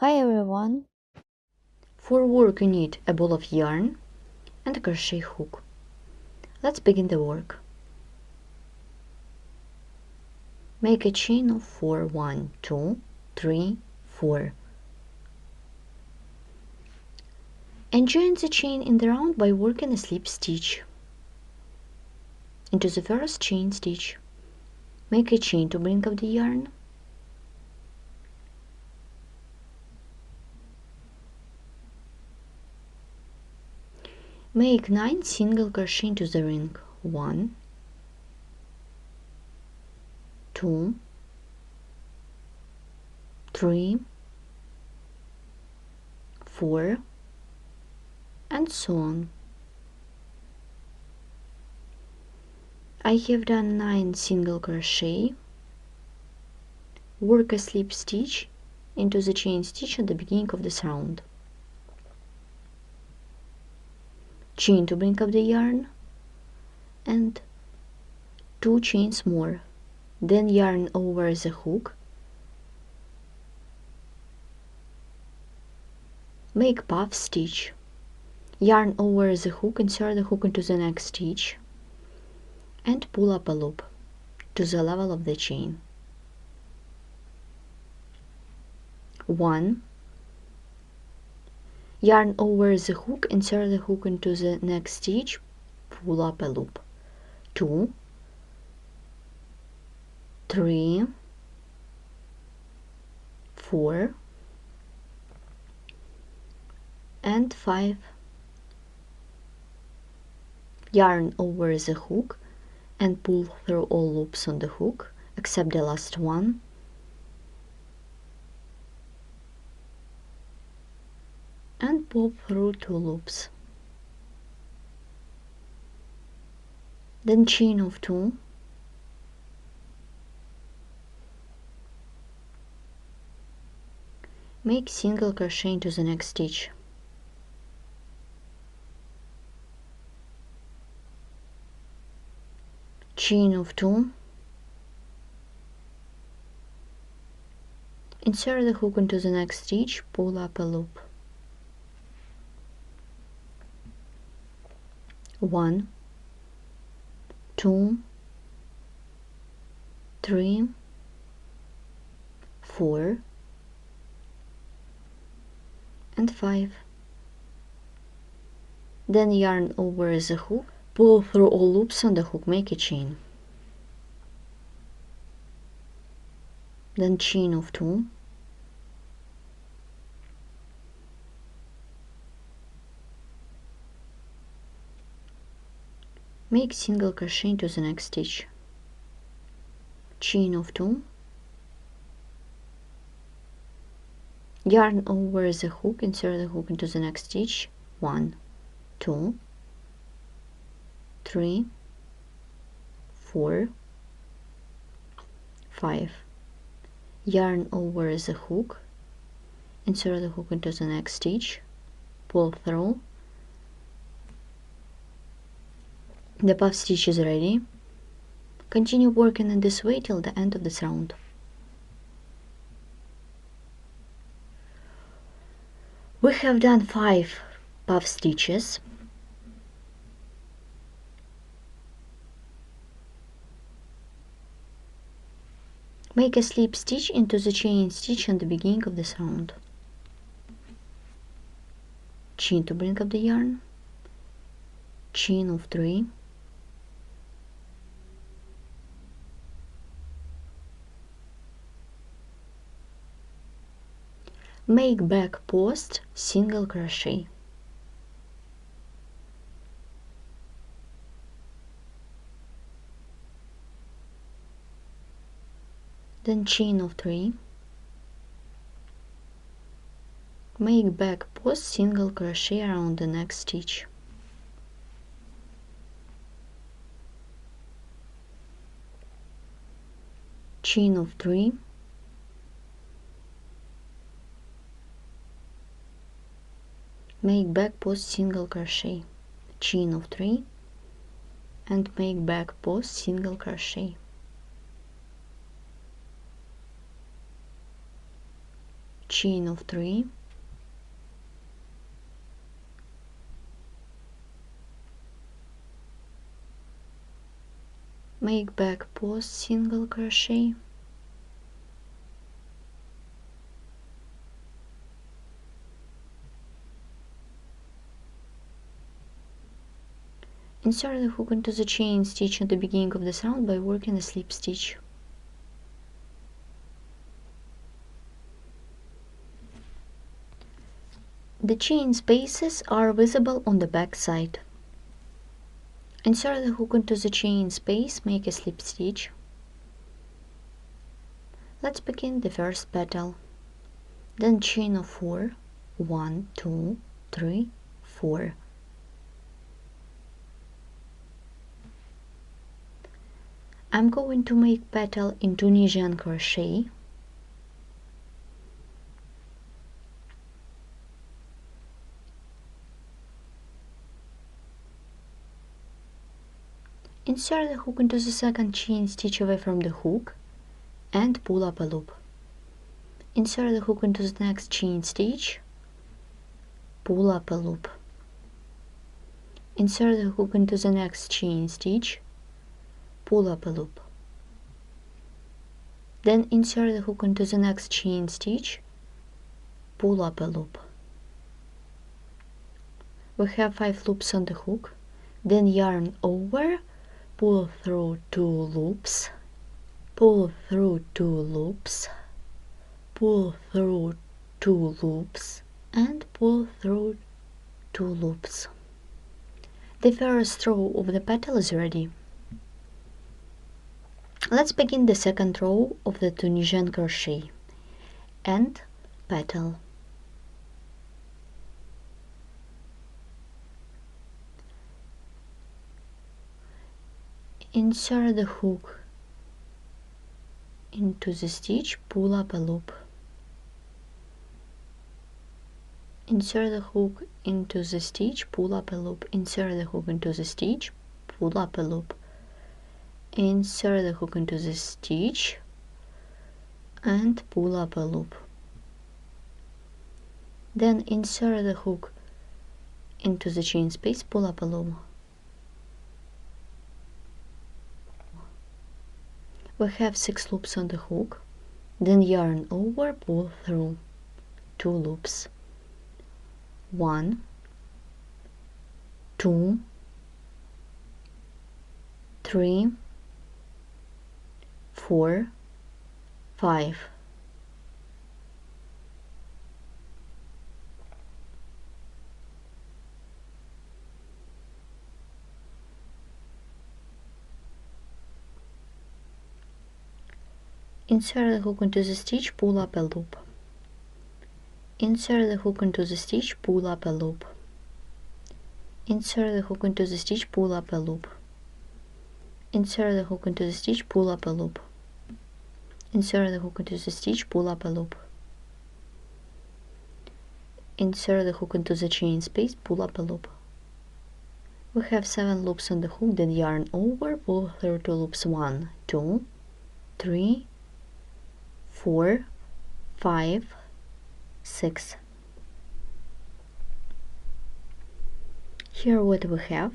Hi everyone! For work you need a ball of yarn and a crochet hook. Let's begin the work. Make a chain of 4, 1, 2, 3, 4. And join the chain in the round by working a slip stitch. Into the first chain stitch, make a chain to bring up the yarn. Make 9 single crochet into the ring. 1, 2, 3, 4, and so on. I have done 9 single crochet. Work a slip stitch into the chain stitch at the beginning of this round. Chain to bring up the yarn and 2 chains more, then yarn over the hook, make puff stitch, yarn over the hook, insert the hook into the next stitch and pull up a loop to the level of the chain. 1, yarn over the hook, insert the hook into the next stitch, pull up a loop. 2, 3, 4, and 5. Yarn over the hook and pull through all loops on the hook except the last one. And pull through 2 loops. Then chain of 2. Make single crochet into the next stitch. Chain of 2. Insert the hook into the next stitch, pull up a loop. 1, 2, 3, 4, and 5. Then yarn over the hook, pull through all loops on the hook, make a chain. Then chain of 2. Make single crochet into the next stitch. Chain of 2. Yarn over the hook, insert the hook into the next stitch. 1, 2, 3, 4, 5. Yarn over the hook, insert the hook into the next stitch, pull through. The puff stitch is ready. Continue working in this way till the end of this round. We have done 5 puff stitches. Make a slip stitch into the chain stitch at the beginning of this round. Chain to bring up the yarn. Chain of 3. Make back post single crochet. Then chain of 3. Make back post single crochet around the next stitch. Chain of 3. Make back post single crochet, chain of 3, and make back post single crochet. chain of 3, make back post single crochet, insert the hook into the chain stitch at the beginning of this round by working a slip stitch. The chain spaces are visible on the back side. Insert the hook into the chain space, make a slip stitch. Let's begin the first petal. Then chain of 4, 1, 2, 3, 4. I'm going to make petal in Tunisian crochet. Insert the hook into the second chain stitch away from the hook and pull up a loop. Insert the hook into the next chain stitch, pull up a loop. Insert the hook into the next chain stitch, pull up a loop. Then insert the hook into the next chain stitch, pull up a loop. We have 5 loops on the hook, then yarn over, pull through 2 loops, pull through 2 loops, pull through 2 loops, and pull through 2 loops. The first row of the petal is ready. Let's begin the second row of the Tunisian crochet and petal. Insert the hook into the stitch, pull up a loop. Insert the hook into the stitch, pull up a loop. Insert the hook into the stitch, pull up a loop. Insert the hook into the stitch and pull up a loop. Then insert the hook into the chain space, pull up a loop. We have 6 loops on the hook, then yarn over, pull through 2 loops. 1, 2, 3, 4, 5. Insert the hook into the stitch, pull up a loop. Insert the hook into the stitch, pull up a loop. Insert the hook into the stitch, pull up a loop. Insert the hook into the stitch, pull up a loop. Insert the hook into the stitch, pull up a loop. Insert the hook into the chain space, pull up a loop. We have 7 loops on the hook, then yarn over, pull through 2 loops. 1, 2, 3, 4, 5, 6. Here what we have.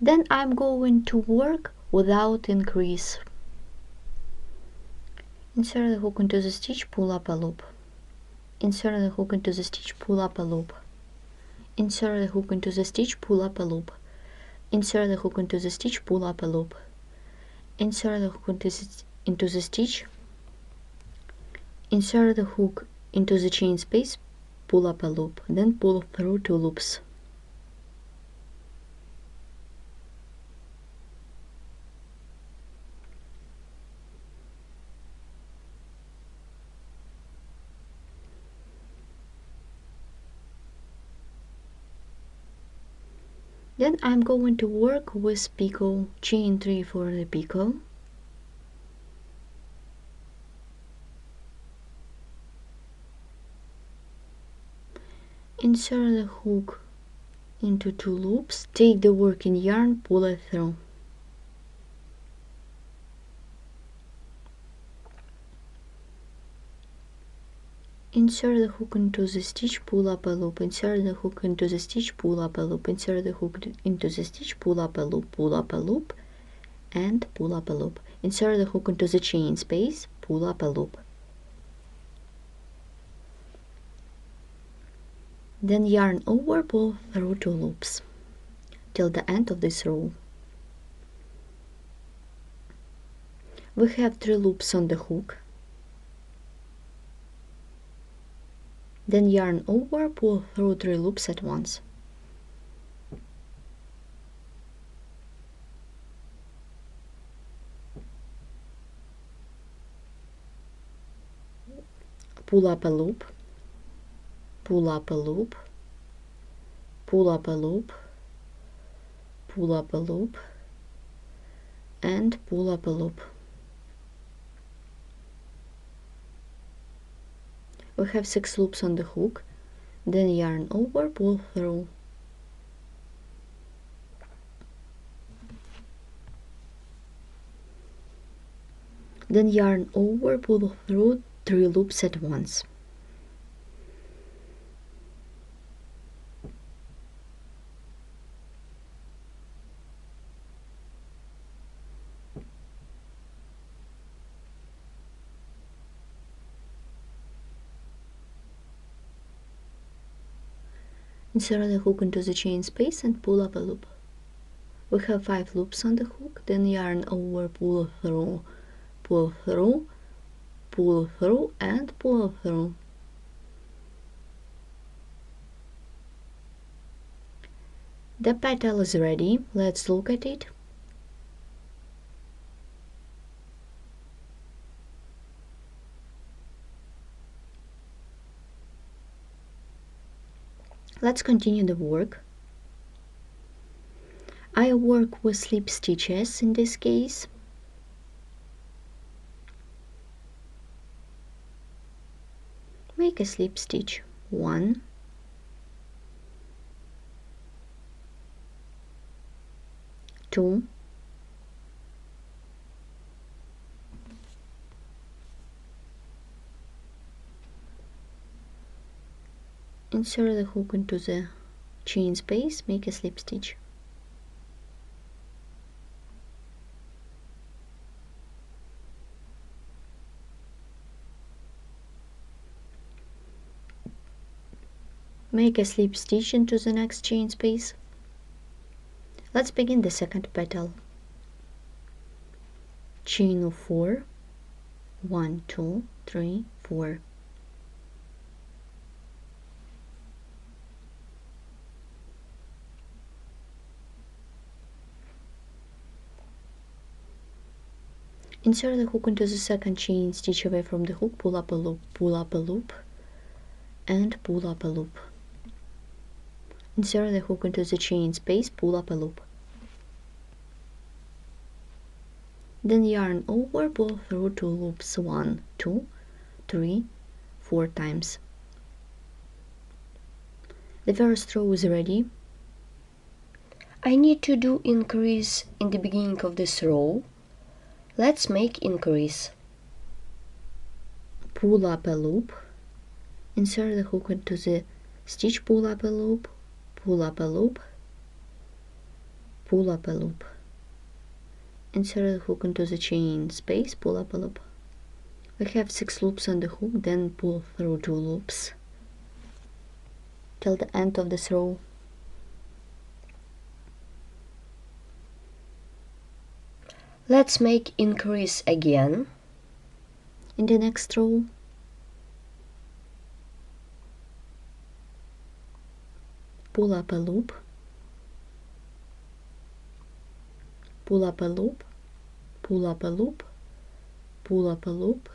Then I'm going to work without increase. Insert the hook into the stitch, pull up a loop. Insert the hook into the stitch, pull up a loop. Insert the hook into the stitch, pull up a loop. Insert the hook into the stitch, pull up a loop. Insert the hook into the stitch. Insert the hook into the chain space, pull up a loop, then pull through 2 loops. Then I'm going to work with picot, chain 3 for the picot. Insert the hook into 2 loops, take the working yarn, pull it through. Insert the hook into the stitch, pull up a loop, insert the hook into the stitch, pull up a loop, insert the hook into the stitch, pull up a loop, pull up a loop, and pull up a loop. Insert the hook into the chain space, pull up a loop. Then yarn over, pull through 2 loops till the end of this row. We have 3 loops on the hook. Then yarn over, pull through 3 loops at once. Pull up a loop, pull up a loop, pull up a loop, pull up a loop, and pull up a loop. We have 6 loops on the hook, then yarn over, pull through. Then yarn over, pull through 3 loops at once. Insert the hook into the chain space and pull up a loop. We have 5 loops on the hook, then yarn over, pull through, pull through, pull through, and pull through. The petal is ready. Let's look at it. Let's continue the work. I work with slip stitches in this case. Make a slip stitch, 1, 2, 3. Insert the hook into the chain space, make a slip stitch. Make a slip stitch into the next chain space. Let's begin the second petal. Chain of 4, 1, 2, 3, 4. Insert the hook into the second chain, stitch away from the hook, pull up a loop, pull up a loop, and pull up a loop. Insert the hook into the chain space, pull up a loop. Then yarn over, pull through 2 loops, 1, 2, 3, 4 times. The first row is ready. I need to do increase in the beginning of this row. Let's make increase. Pull up a loop, insert the hook into the stitch, pull up a loop, pull up a loop, pull up a loop. Insert the hook into the chain space, pull up a loop. We have 6 loops on the hook, then pull through 2 loops till the end of this row. Let's make increase again in the next row. Pull up a loop, pull up a loop, pull up a loop, pull up a loop,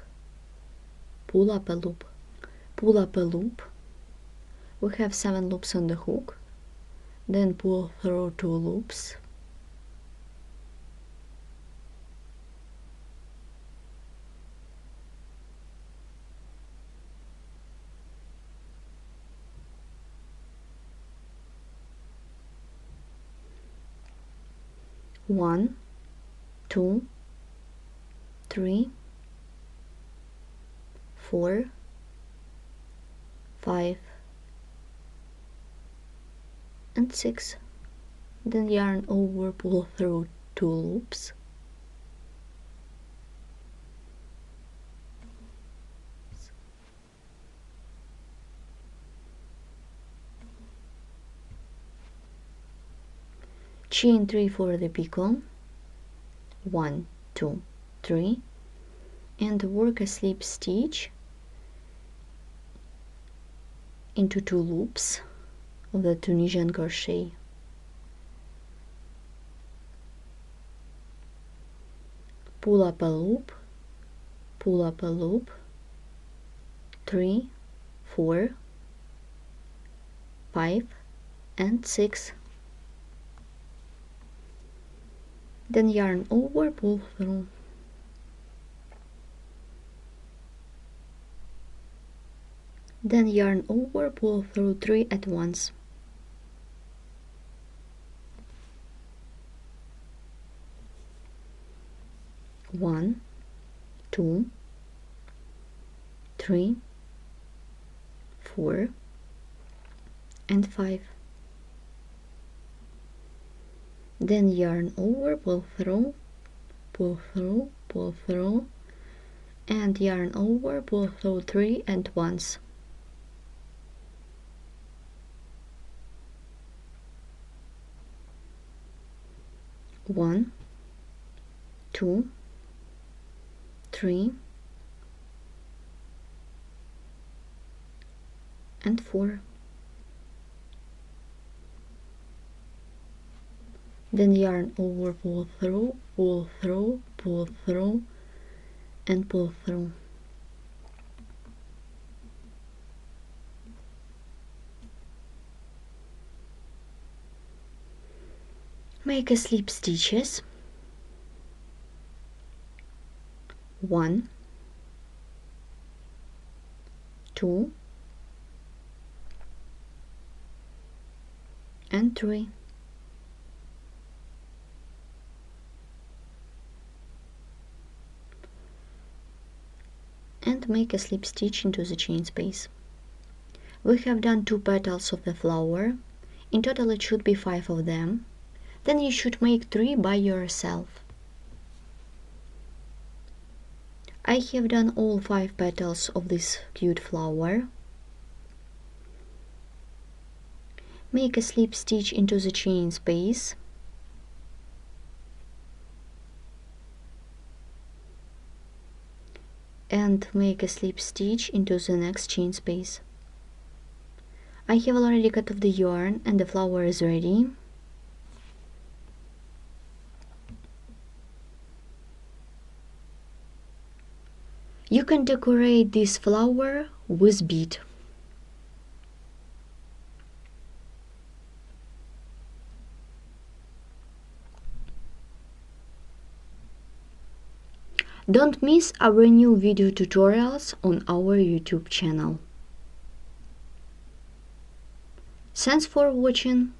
pull up a loop, pull up a loop. We have 7 loops on the hook, then pull through 2 loops. 1, 2, 3, 4, 5 and 6. Then yarn over, pull through 2 loops, chain 3 for the picot, 1, 2, 3, and work a slip stitch into 2 loops of the Tunisian crochet. Pull up a loop, pull up a loop, 3, 4, 5 and 6. Then yarn over, pull through. Then yarn over, pull through 3 at once. One, 2, 3, 4 and 5. Then yarn over, pull through, pull through, pull through, and yarn over, pull through 3 at once. One, 2, 3 and 4. Then yarn over, pull through, pull through, pull through, and pull through. Make a slip stitches. 1, 2 and 3. And make a slip stitch into the chain space. We have done 2 petals of the flower. In total it should be 5 of them. Then you should make 3 by yourself. I have done all 5 petals of this cute flower. Make a slip stitch into the chain space. And make a slip stitch into the next chain space. I have already cut off the yarn and the flower is ready. You can decorate this flower with bead. Don't miss our new video tutorials on our YouTube channel. Thanks for watching.